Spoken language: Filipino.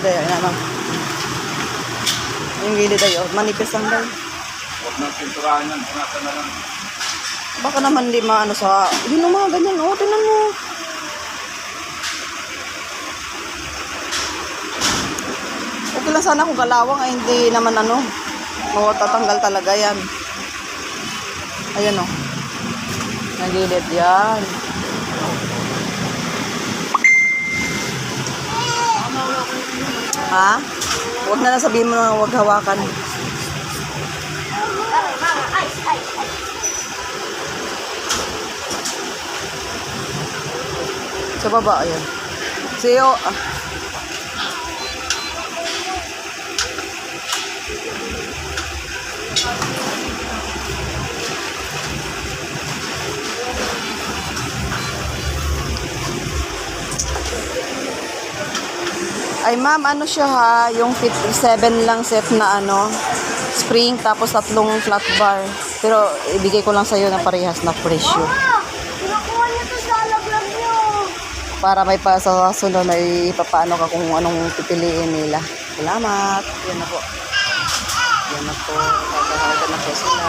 Daya, ano. Yung gilid ay, manipis lang daw. Huwag nang pinturahan yan. Nasa na lang. Baka naman hindi maano sa, yun ang mga ganyan, oh, tingnan mo. Okay lang sana kung kalawang ay hindi naman ano, tatanggal talaga yan. Ayan, oh. Nagilid yan. Ha? Huwag na sabihin mo na huwag hawakan. Sa baba, ayan. Siyo. Ay ma'am, ano siya ha? Yung 7 lang set na ano, spring, tapos 3 flat bar. Pero ibigay ko lang sa'yo na parehas na presyo. Pinakuha niyo to sa laglag niyo. Para may pasasunod na ipapaano ka kung anong pipiliin nila. Salamat. Yan na po. Yan na po. Kakaharga na po sila.